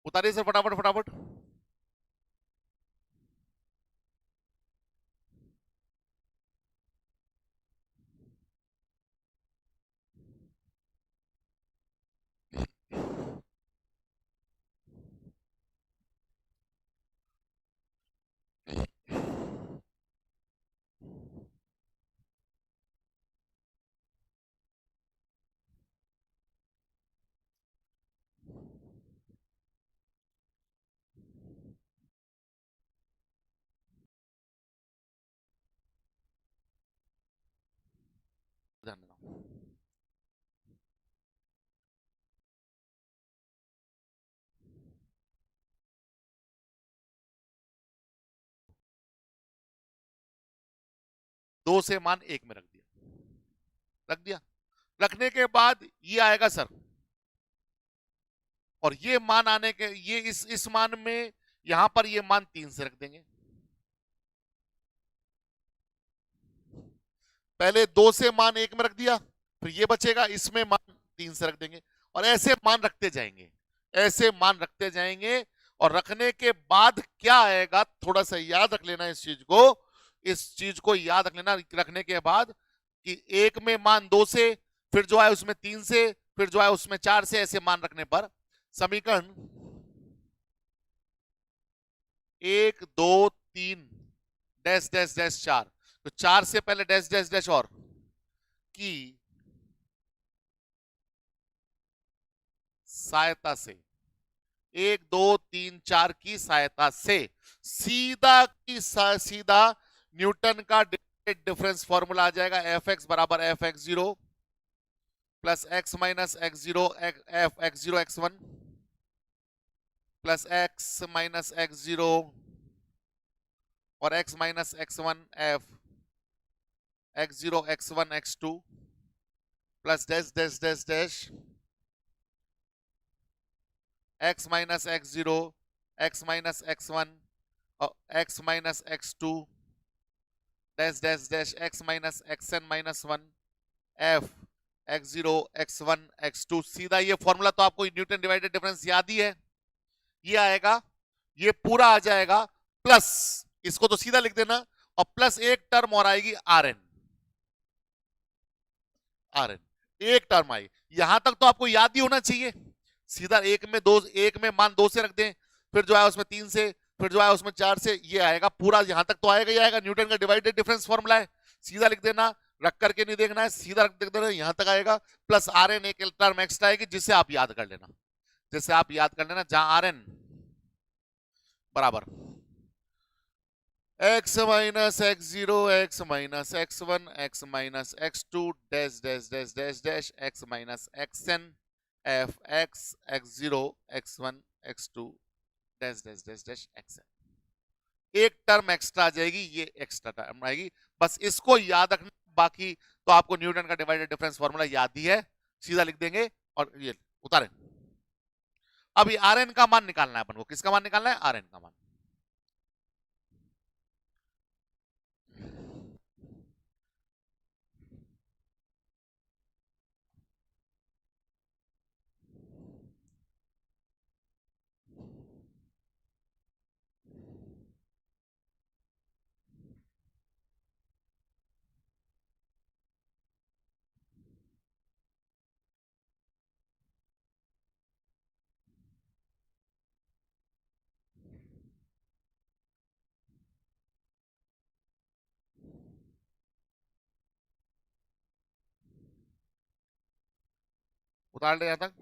उतारिए sir फटाफट फटाफट। ध्यान देना। 2 से मान 1 में रख दिया। रख दिया। रखने के बाद ये आएगा सर, और ये मान आने के ये इस मान में यहां पर ये मान 3 से रख देंगे। पहले 2 से मान 1 में रख दिया, फिर ये बचेगा, इसमें मान 3 से रख देंगे, और ऐसे मान रखते जाएंगे, ऐसे मान रखते जाएंगे। और रखने के बाद क्या आएगा, थोड़ा सा याद रख लेना इस चीज को, इस चीज को याद रख लेना। रखने के बाद कि 1 में मान 2 से, फिर जो है उसमें 3 से, फिर जो है उसमें 4 से, ऐसे मान रखने पर समीकरण 1 2 3 डैश डैश डैश 4, तो 4 से पहले डैश डैश डैश और की सहायता से, 1 2 3 4 की सहायता से सीधा न्यूटन का डिफरेंस फॉर्मूला आ जाएगा। एफ एक्स बराबर f x zero plus x minus x zero f x zero x one plus x minus x zero और x minus x one f x zero x one x two plus dash dash dash dash x minus x zero x minus x one और x minus x two dash dash dash x minus x n minus one f x zero x one x to. सीधा ये formula तो आपको Newton divided difference याद ही है, ये आएगा, ये पूरा आ जाएगा, प्लस इसको तो सीधा लिख देना, और प्लस एक टर्म और आएगी आर एन। आर एन एक टर्म आई, यहां तक तो आपको याद ही होना चाहिए। सीधा एक में मान 2 से रख दें, फिर जो है उसमें 3 से, फिर जो है उसमें 4 से, ये आएगा पूरा, यहां तक तो आएगा ही आएगा। न्यूटन का डिवाइडेड डिफरेंस फॉर्मूला है, सीधा लिख देना, रख करके नहीं देखना है, सीधा रख देना, यहां तक आएगा। प्लस आर एन एक टर्म एक्स्ट्रा आएगी, जिसे आप याद कर लेना, जिसे आप याद कर लेना, जहां आर एन बराबर X minus x zero x minus x one X minus x two dash dash dash dash dash x minus x N F X X zero x one x two dash dash dash dash X N. एक term extra आ जाएगी, ये extra term आएगी, बस इसको याद रखना। बाकी तो आपको न्यूटन का डिवाइडेड डिफरेंस फॉर्मूला याद ही है, सीधा लिख देंगे और ये उतारें। अब ये आर एन का मान निकालना है अपन को, किसका मान निकालना है, आर एन का मान। उतार ले यहां तक।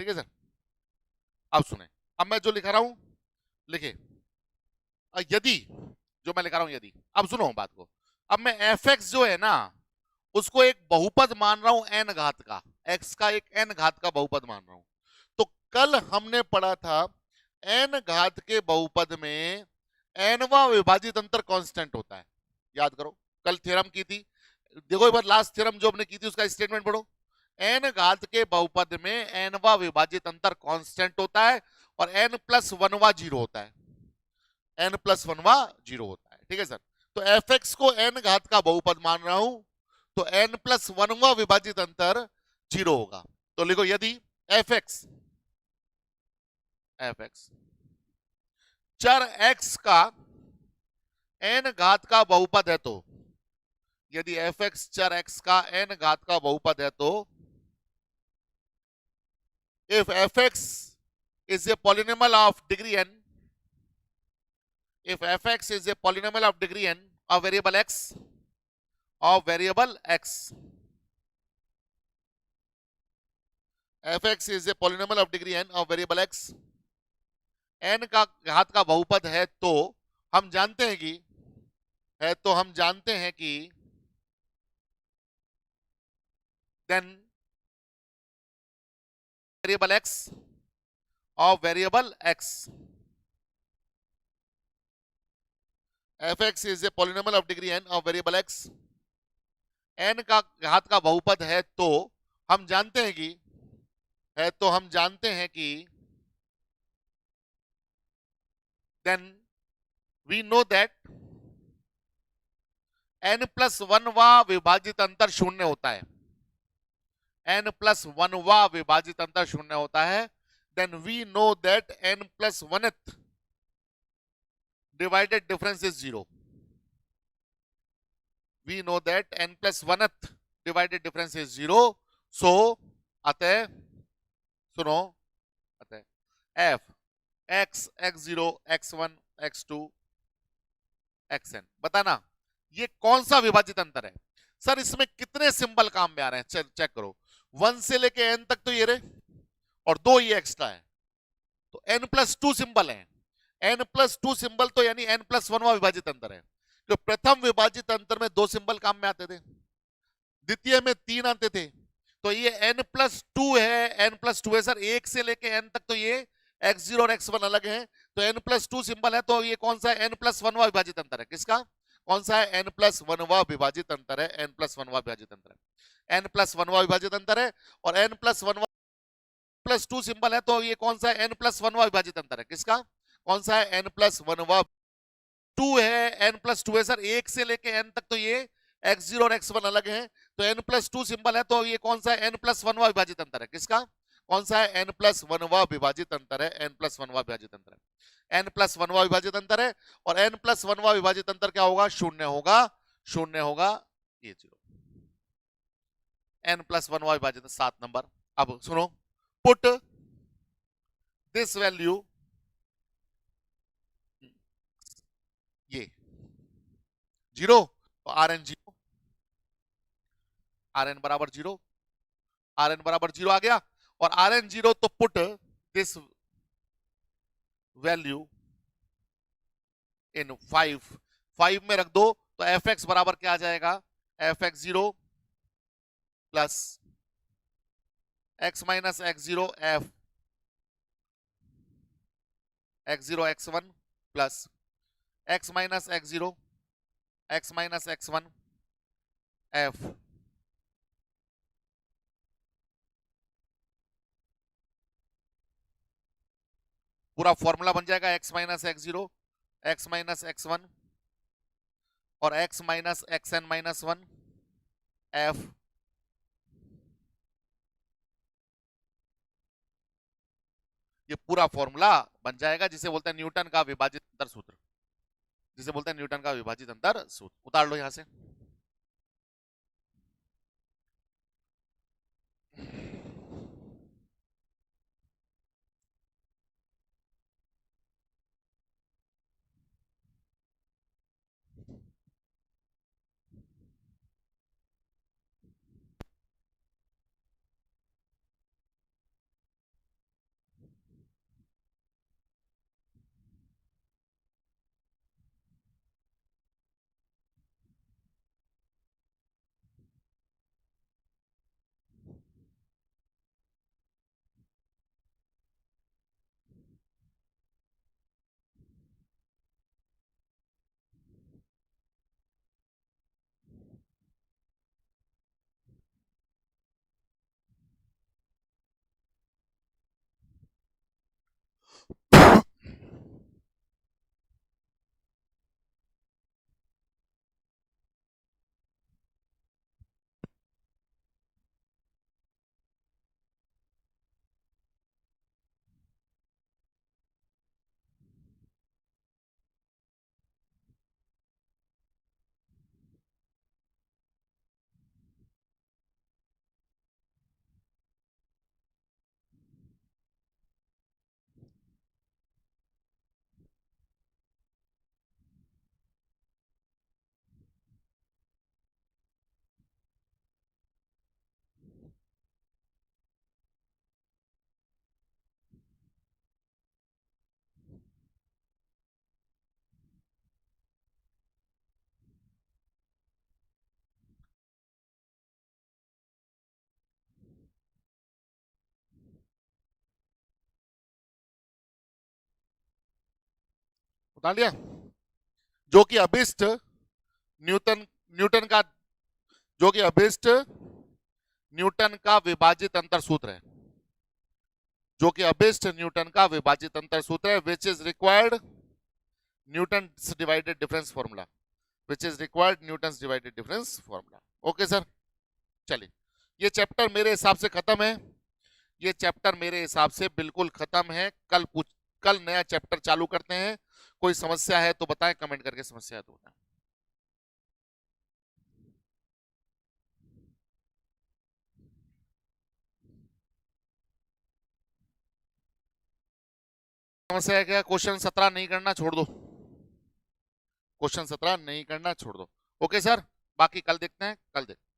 ठीक है सर। अब सुने, अब मैं जो लिखा रहा हूं लिखे, यदि जो मैं लिखा रहा हूं यदि, अब सुनो बात को, अब मैं एफ एक्स जो है ना उसको एक बहुपद मान रहा हूं एन घात का, एक्स का एक एन घात का बहुपद मान रहा हूं। तो कल हमने पढ़ा था एन घात के बहुपद में एनवा विभाजित अंतर कांस्टेंट होता है, याद करो कल थ्योरम की थी। देखो एक बार लास्ट थ्योरम जो हमने की थी उसका स्टेटमेंट पढ़ो। एन घात के बहुपद में एनवा विभाजित अंतर कांस्टेंट होता है और एन प्लस वनवा जीरो होता है, एन प्लस वनवा जीरो होता है, ठीक है सर। तो एफ एक्स को एन घात का बहुपद मान रहा हूं तो एन प्लस वनवा विभाजित अंतर जीरो होगा। तो लिखो यदि एफ एक्स चर एक्स का एन घात का बहुपद है तो, यदि एफ एक्स चर एक्स का एन घात का बहुपद है तो if F X is a polynomial of degree N, if fx is a polynomial of degree n of variable x, fx is a polynomial of degree n of variable x, n का घात का बहुपद है तो हम जानते हैं कि then variable x of variable x, fx is a polynomial of degree n of variable x, n का घात का बहुपद है तो हम जानते हैं कि then we know that n plus one वा विभाजित अंतर शून्य होता है, n प्लस वन वा विभाजित अंतर शून्य होता है, then we know that n plus वनथ divided difference is zero. We know that n plus 1th divided difference is zero. So अतः सुनो, अतः f x x0 x1 x2 xn, बताना ये कौन सा विभाजित अंतर है। सर इसमें कितने सिंबल काम में आ रहे हैं चेक करो, 1 से लेके n तक तो ये रहे और 2 ये एक्स्ट्रा है, तो n प्लस 2 सिंबल है, n प्लस 2 सिंबल तो यानी n प्लस 1 विभाजित अंतर है। तो प्रथम विभाजित अंतर में 2 सिंबल काम में आते थे, द्वितीय में 3 आते थे, तो ये n प्लस 2 है, n प्लस 2 है सर, 1 से लेके n तक तो ये x0 और x1 अलग है, तो n प्लस 2 सिंबल है, तो ये कौन सा है, n प्लस 1 विभाजित अंतर है, किसका, कौन सा है, n प्लस 1 विभाजित अंतर है, n प्लस 1 विभाजित अंतर है, n प्लस 1 विभाजित अंतर है, और n प्लस 1 प्लस 2 सिंबल है, तो ये कौन सा है, n प्लस 1 विभाजित अंतर है, किसका, कौन सा है, n प्लस 1 2 है, n प्लस 2 है सर, 1 से लेके n तक तो ये x0 और x1 अलग है, तो n प्लस 2 सिंबल है, तो ये कौन सा है, n प्लस 1 विभाजित अंतर है, किसका, कौन सा है, n प्लस 1 विभाजित अंतर है, n प्लस 1 विभाजित अंतर है, n प्लस 1 विभाजित अंतर है, और n प्लस 1 विभाजित अंतर क्या होगा, शून्य होगा, ये जीरो, n प्लस 1 विभाजित 7 नंबर। अब सुनो, पुट दिस वैल्यू, ये जीरो, तो R N zero, R N बराबर जीरो, आर एन बराबर जीरो आ गया, और आर एन जीरो, तो पुट दिस वैल्यू इन 5 में रख दो, तो एफ एक्स बराबर क्या आ जाएगा, f x zero plus x minus x zero f x zero x one plus x minus x one f पूरा फॉर्मूला बन जाएगा, x minus x zero x minus x one और x minus x n minus one f ये पूरा formula बन जाएगा जिसे बोलते हैं न्यूटन का विभाजित अंतर सूत्र, जिसे बोलते हैं न्यूटन का विभाजित अंतर सूत्र। उतार लो यहां से, बता लिया। जो कि अभिष्ट न्यूटन न्यूटन का जो कि अभिष्ट न्यूटन का विभाजित अंतर सूत्र है, जो कि अभिष्ट न्यूटन का विभाजित अंतर सूत्र है, which is required Newton divided difference formula, which is required Newton divided difference formula. Okay sir, चलिए ये चैप्टर मेरे हिसाब से खत्म है, ये चैप्टर मेरे हिसाब से बिल्कुल खत्म है। कल नया चैप्टर चालू करते हैं। कोई समस्या है तो बताएं, कमेंट करके समस्या है तो बताएं। समस्या है क्या? क्वेश्चन 17 नहीं करना छोड़ दो, क्वेश्चन 17 नहीं करना छोड़ दो। ओके सर, बाकी कल देखते हैं, कल देखते हैं।